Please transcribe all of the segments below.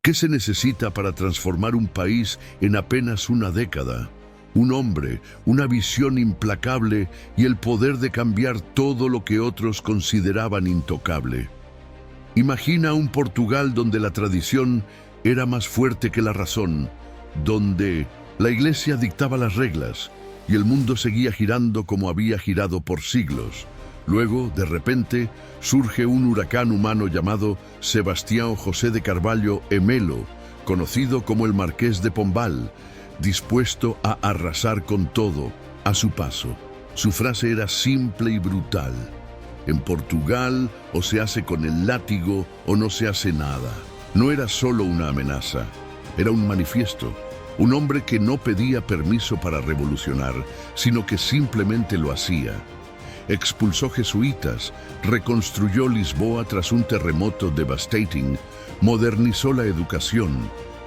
¿Qué se necesita para transformar un país en apenas una década? Un hombre, una visión implacable y el poder de cambiar todo lo que otros consideraban intocable. Imagina un Portugal donde la tradición era más fuerte que la razón, donde la Iglesia dictaba las reglas y el mundo seguía girando como había girado por siglos. Luego, de repente, surge un huracán humano llamado Sebastião José de Carvalho e Melo, conocido como el Marqués de Pombal, dispuesto a arrasar con todo a su paso. Su frase era simple y brutal: en Portugal o se hace con el látigo o no se hace nada. No era solo una amenaza, era un manifiesto. Un hombre que no pedía permiso para revolucionar, sino que simplemente lo hacía. Expulsó jesuitas, reconstruyó Lisboa tras un terremoto devastating, modernizó la educación,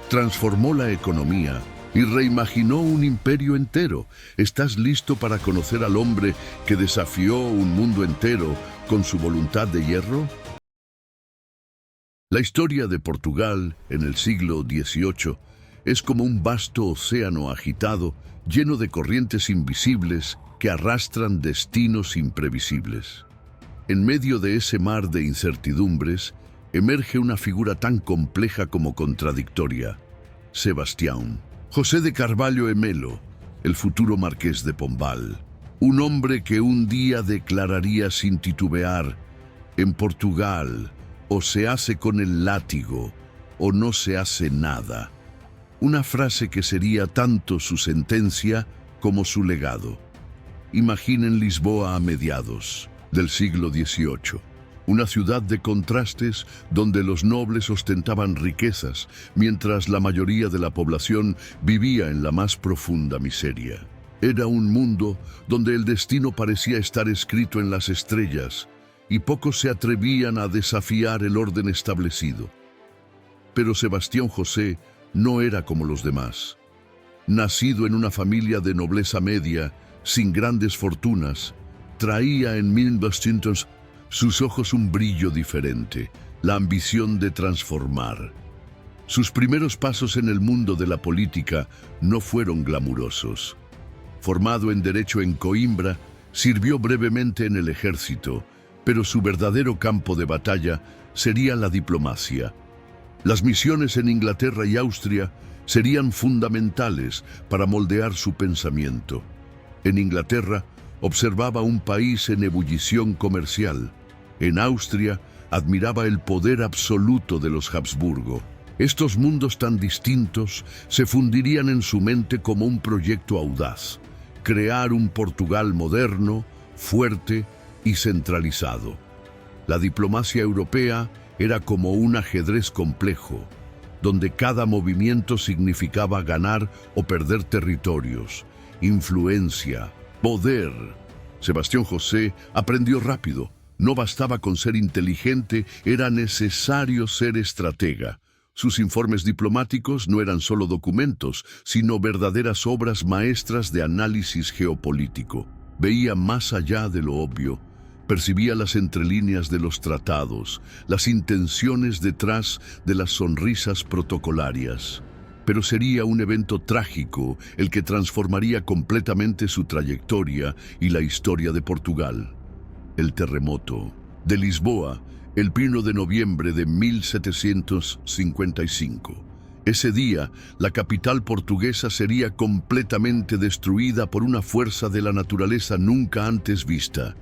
transformó la economía y reimaginó un imperio entero. ¿Estás listo para conocer al hombre que desafió un mundo entero con su voluntad de hierro? La historia de Portugal en el siglo XVIII es como un vasto océano agitado, lleno de corrientes invisibles que arrastran destinos imprevisibles. En medio de ese mar de incertidumbres, emerge una figura tan compleja como contradictoria: Sebastião José de Carvalho e Melo, el futuro Marqués de Pombal. Un hombre que un día declararía sin titubear: en Portugal o se hace con el látigo o no se hace nada. Una frase que sería tanto su sentencia como su legado. Imaginen Lisboa a mediados del siglo XVIII, una ciudad de contrastes donde los nobles ostentaban riquezas, mientras la mayoría de la población vivía en la más profunda miseria. Era un mundo donde el destino parecía estar escrito en las estrellas y pocos se atrevían a desafiar el orden establecido. Pero Sebastião José no era como los demás. Nacido en una familia de nobleza media, sin grandes fortunas, traía en 1200 sus ojos un brillo diferente, la ambición de transformar. Sus primeros pasos en el mundo de la política no fueron glamurosos. Formado en Derecho en Coimbra, sirvió brevemente en el ejército, pero su verdadero campo de batalla sería la diplomacia. Las misiones en Inglaterra y Austria serían fundamentales para moldear su pensamiento. En Inglaterra, observaba un país en ebullición comercial. En Austria, admiraba el poder absoluto de los Habsburgo. Estos mundos tan distintos se fundirían en su mente como un proyecto audaz: crear un Portugal moderno, fuerte y centralizado. La diplomacia europea era como un ajedrez complejo, donde cada movimiento significaba ganar o perder territorios, influencia, poder. Sebastião José aprendió rápido. No bastaba con ser inteligente, era necesario ser estratega. Sus informes diplomáticos no eran solo documentos, sino verdaderas obras maestras de análisis geopolítico. Veía más allá de lo obvio. Percibía las entrelíneas de los tratados, las intenciones detrás de las sonrisas protocolarias. Pero sería un evento trágico el que transformaría completamente su trayectoria y la historia de Portugal. El terremoto de Lisboa, el 1 de noviembre de 1755. Ese día, la capital portuguesa sería completamente destruida por una fuerza de la naturaleza nunca antes vista.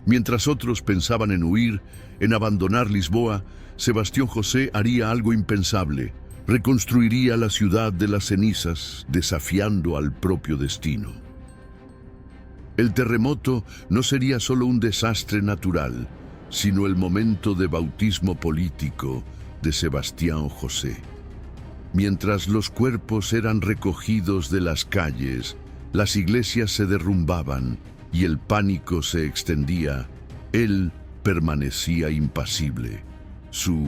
Mientras otros pensaban en huir, en abandonar Lisboa, Sebastião José haría algo impensable. Reconstruiría la ciudad de las cenizas, desafiando al propio destino. El terremoto no sería solo un desastre natural, sino el momento de bautismo político de Sebastião José. Mientras los cuerpos eran recogidos de las calles, las iglesias se derrumbaban y el pánico se extendía, él permanecía impasible. Su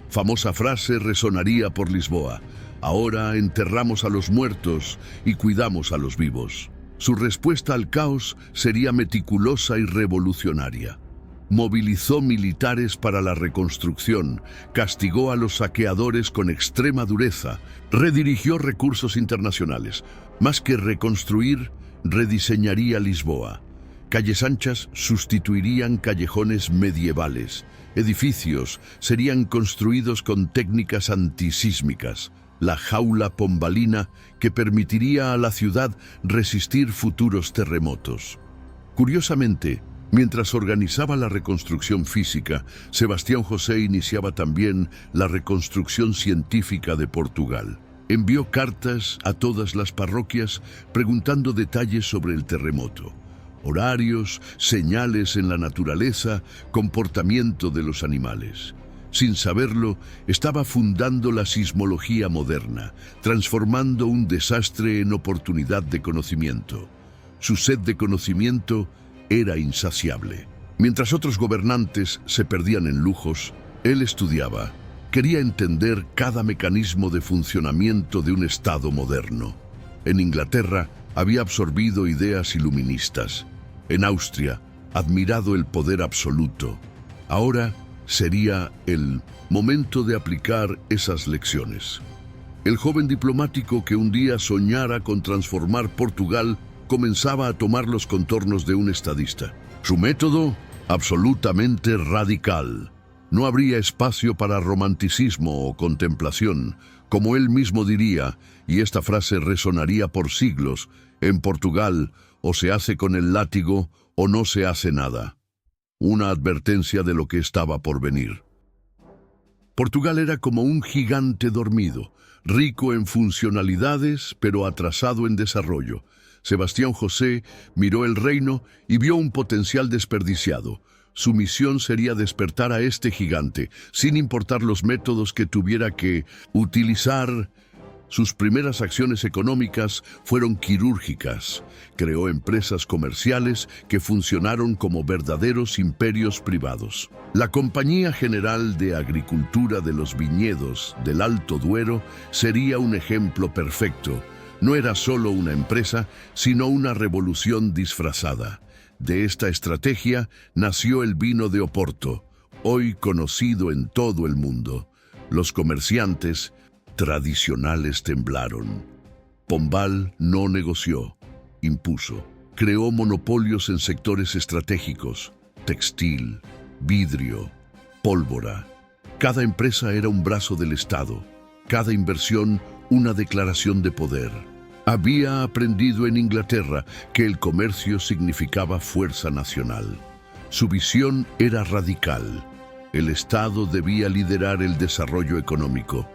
famosa frase resonaría por Lisboa: ahora enterramos a los muertos y cuidamos a los vivos. Su respuesta al caos sería meticulosa y revolucionaria. movilizó militares para la reconstrucción, castigó a los saqueadores con extrema dureza, redirigió recursos internacionales. Más que reconstruir, rediseñaría Lisboa. Calles anchas sustituirían callejones medievales. Edificios serían construidos con técnicas antisísmicas. La jaula pombalina que permitiría a la ciudad resistir futuros terremotos. Curiosamente, mientras organizaba la reconstrucción física, Sebastián José iniciaba también la reconstrucción científica de Portugal. Envió cartas a todas las parroquias preguntando detalles sobre el terremoto. Horarios, señales en la naturaleza, comportamiento de los animales. Sin saberlo, estaba fundando la sismología moderna, transformando un desastre en oportunidad de conocimiento. Su sed de conocimiento era insaciable. Mientras otros gobernantes se perdían en lujos, él estudiaba. Quería entender cada mecanismo de funcionamiento de un Estado moderno. En Inglaterra había absorbido ideas iluministas. En Austria, admirado el poder absoluto. Ahora sería el momento de aplicar esas lecciones. El joven diplomático que un día soñara con transformar Portugal comenzaba a tomar los contornos de un estadista. Su método, absolutamente radical. No habría espacio para romanticismo o contemplación. Como él mismo diría, y esta frase resonaría por siglos, en Portugal o se hace con el látigo o no se hace nada. Una advertencia de lo que estaba por venir. Portugal era como un gigante dormido, rico en funcionalidades, pero atrasado en desarrollo. Sebastián José miró el reino y vio un potencial desperdiciado. Su misión sería despertar a este gigante, sin importar los métodos que tuviera que utilizar. Sus primeras acciones económicas fueron quirúrgicas. Creó empresas comerciales que funcionaron como verdaderos imperios privados. La Compañía General de Agricultura de los Viñedos del Alto Duero sería un ejemplo perfecto. No era solo una empresa, sino una revolución disfrazada. De esta estrategia nació el vino de Oporto, hoy conocido en todo el mundo. Los comerciantes tradicionales temblaron. Pombal no negoció, impuso. Creó monopolios en sectores estratégicos, textil, vidrio, pólvora. Cada empresa era un brazo del Estado, cada inversión una declaración de poder. Había aprendido en Inglaterra que el comercio significaba fuerza nacional. Su visión era radical. El Estado debía liderar el desarrollo económico.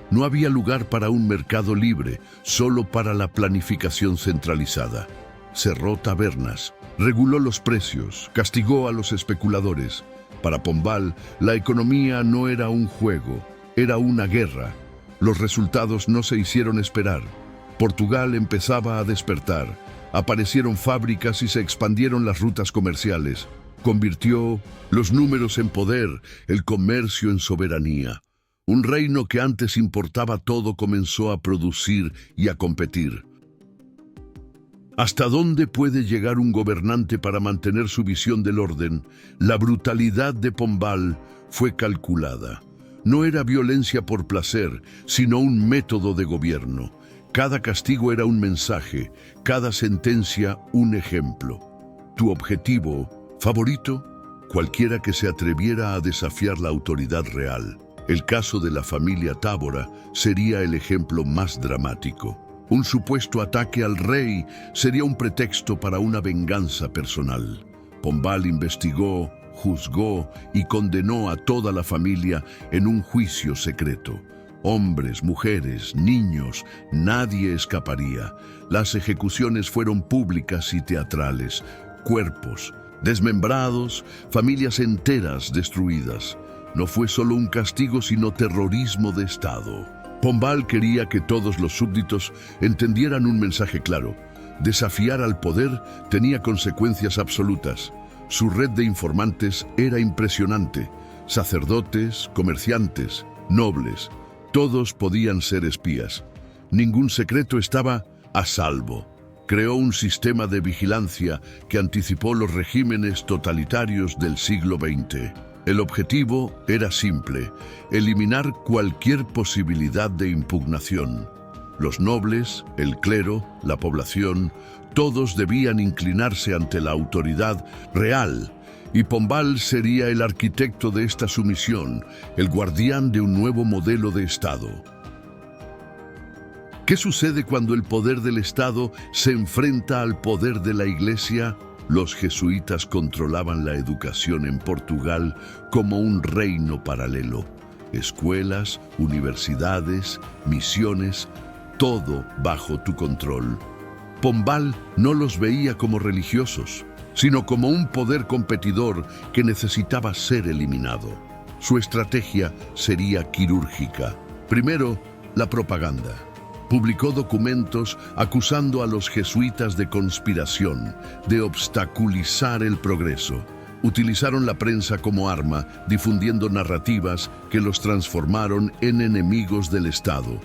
No había lugar para un mercado libre, solo para la planificación centralizada. Cerró tabernas, reguló los precios, castigó a los especuladores. Para Pombal, la economía no era un juego, era una guerra. Los resultados no se hicieron esperar. Portugal empezaba a despertar. Aparecieron fábricas y se expandieron las rutas comerciales. Convirtió los números en poder, el comercio en soberanía. Un reino que antes importaba todo comenzó a producir y a competir. ¿Hasta dónde puede llegar un gobernante para mantener su visión del orden? La brutalidad de Pombal fue calculada. No era violencia por placer, sino un método de gobierno. Cada castigo era un mensaje, cada sentencia un ejemplo. ¿Tu objetivo favorito? Cualquiera que se atreviera a desafiar la autoridad real. El caso de la familia Tábora sería el ejemplo más dramático. Un supuesto ataque al rey sería un pretexto para una venganza personal. Pombal investigó, juzgó y condenó a toda la familia en un juicio secreto. Hombres, mujeres, niños, nadie escaparía. Las ejecuciones fueron públicas y teatrales. Cuerpos desmembrados, familias enteras destruidas. No fue solo un castigo, sino terrorismo de Estado. Pombal quería que todos los súbditos entendieran un mensaje claro. Desafiar al poder tenía consecuencias absolutas. Su red de informantes era impresionante. Sacerdotes, comerciantes, nobles, todos podían ser espías. Ningún secreto estaba a salvo. Creó un sistema de vigilancia que anticipó los regímenes totalitarios del siglo XX. El objetivo era simple: eliminar cualquier posibilidad de impugnación. Los nobles, el clero, la población, todos debían inclinarse ante la autoridad real, y Pombal sería el arquitecto de esta sumisión, el guardián de un nuevo modelo de Estado. ¿Qué sucede cuando el poder del Estado se enfrenta al poder de la Iglesia? Los jesuitas controlaban la educación en Portugal como un reino paralelo. Escuelas, universidades, misiones, todo bajo tu control. Pombal no los veía como religiosos, sino como un poder competidor que necesitaba ser eliminado. Su estrategia sería quirúrgica. Primero, la propaganda. Publicó documentos acusando a los jesuitas de conspiración, de obstaculizar el progreso. Utilizaron la prensa como arma, difundiendo narrativas que los transformaron en enemigos del Estado.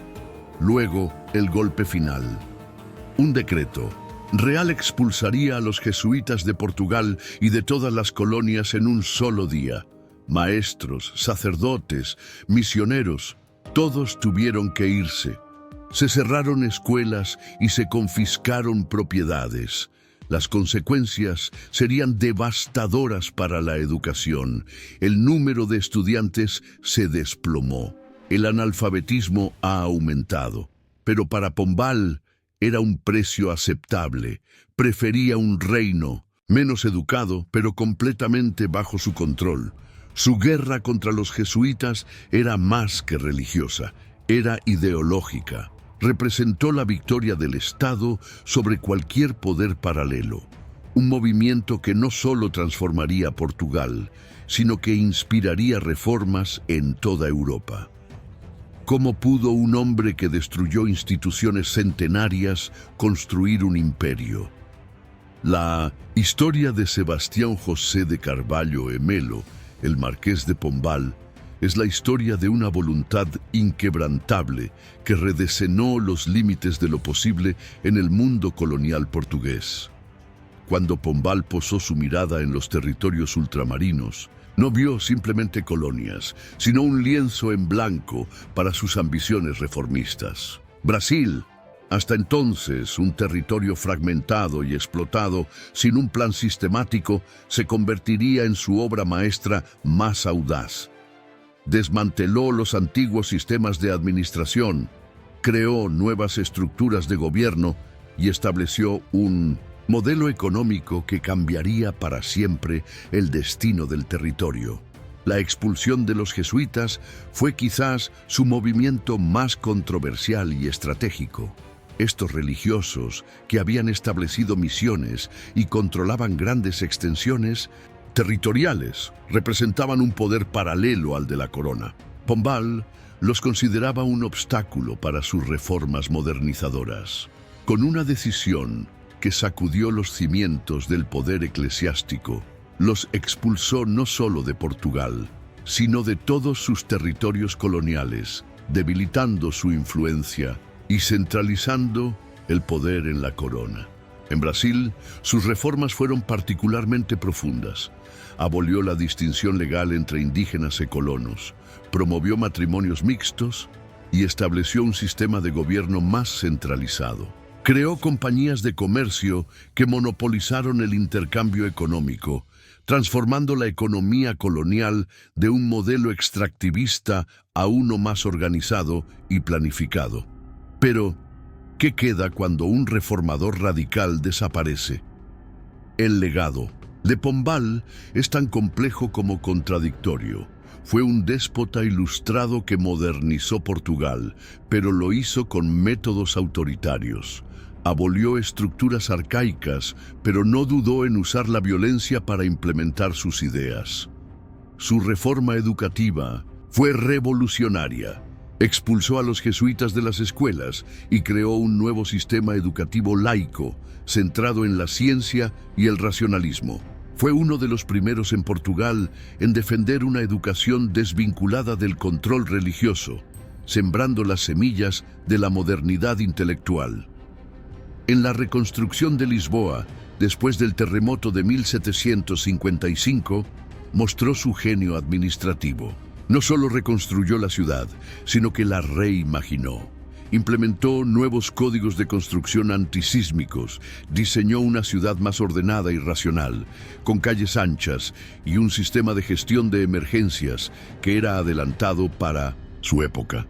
Luego, el golpe final. Un decreto. Real expulsaría a los jesuitas de Portugal y de todas las colonias en un solo día. Maestros, sacerdotes, misioneros, todos tuvieron que irse. Se cerraron escuelas y se confiscaron propiedades. Las consecuencias serían devastadoras para la educación. El número de estudiantes se desplomó. El analfabetismo ha aumentado. Pero para Pombal era un precio aceptable. Prefería un reino menos educado, pero completamente bajo su control. Su guerra contra los jesuitas era más que religiosa, era ideológica. Representó la victoria del Estado sobre cualquier poder paralelo. Un movimiento que no solo transformaría Portugal, sino que inspiraría reformas en toda Europa. ¿Cómo pudo un hombre que destruyó instituciones centenarias construir un imperio? La historia de Sebastián José de Carvalho e Melo, el marqués de Pombal, es la historia de una voluntad inquebrantable que redesenó los límites de lo posible en el mundo colonial portugués. Cuando Pombal posó su mirada en los territorios ultramarinos, no vio simplemente colonias, sino un lienzo en blanco para sus ambiciones reformistas. Brasil, hasta entonces un territorio fragmentado y explotado, sin un plan sistemático, se convertiría en su obra maestra más audaz. Desmanteló los antiguos sistemas de administración, creó nuevas estructuras de gobierno y estableció un modelo económico que cambiaría para siempre el destino del territorio. La expulsión de los jesuitas fue quizás su movimiento más controversial y estratégico. Estos religiosos, que habían establecido misiones y controlaban grandes extensiones territoriales, representaban un poder paralelo al de la corona. Pombal los consideraba un obstáculo para sus reformas modernizadoras. Con una decisión que sacudió los cimientos del poder eclesiástico, los expulsó no solo de Portugal, sino de todos sus territorios coloniales, debilitando su influencia y centralizando el poder en la corona. En Brasil, sus reformas fueron particularmente profundas. Abolió la distinción legal entre indígenas y colonos, promovió matrimonios mixtos y estableció un sistema de gobierno más centralizado. Creó compañías de comercio que monopolizaron el intercambio económico, transformando la economía colonial de un modelo extractivista a uno más organizado y planificado. Pero, ¿qué queda cuando un reformador radical desaparece? El legado de Pombal es tan complejo como contradictorio. Fue un déspota ilustrado que modernizó Portugal, pero lo hizo con métodos autoritarios. Abolió estructuras arcaicas, pero no dudó en usar la violencia para implementar sus ideas. Su reforma educativa fue revolucionaria. Expulsó a los jesuitas de las escuelas y creó un nuevo sistema educativo laico, centrado en la ciencia y el racionalismo. Fue uno de los primeros en Portugal en defender una educación desvinculada del control religioso, sembrando las semillas de la modernidad intelectual. En la reconstrucción de Lisboa, después del terremoto de 1755, mostró su genio administrativo. No solo reconstruyó la ciudad, sino que la reimaginó. Implementó nuevos códigos de construcción antisísmicos, diseñó una ciudad más ordenada y racional, con calles anchas y un sistema de gestión de emergencias que era adelantado para su época.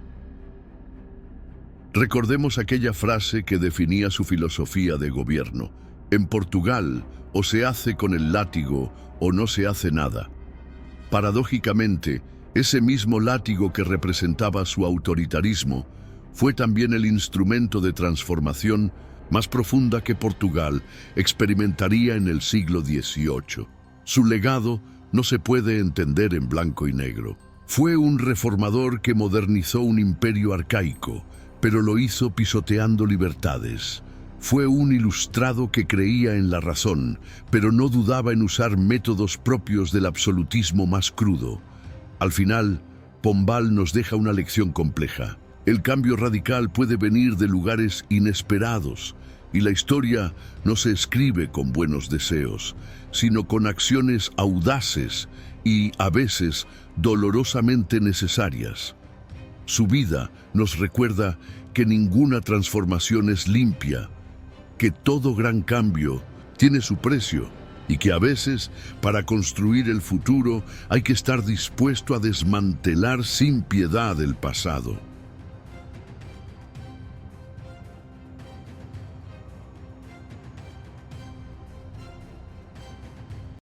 Recordemos aquella frase que definía su filosofía de gobierno. En Portugal, o se hace con el látigo o no se hace nada. Paradójicamente, ese mismo látigo que representaba su autoritarismo fue también el instrumento de transformación más profunda que Portugal experimentaría en el siglo XVIII. Su legado no se puede entender en blanco y negro. Fue un reformador que modernizó un imperio arcaico, pero lo hizo pisoteando libertades. Fue un ilustrado que creía en la razón, pero no dudaba en usar métodos propios del absolutismo más crudo. Al final, Pombal nos deja una lección compleja. El cambio radical puede venir de lugares inesperados, y la historia no se escribe con buenos deseos, sino con acciones audaces y, a veces, dolorosamente necesarias. Su vida nos recuerda que ninguna transformación es limpia, que todo gran cambio tiene su precio y que a veces, para construir el futuro, hay que estar dispuesto a desmantelar sin piedad el pasado.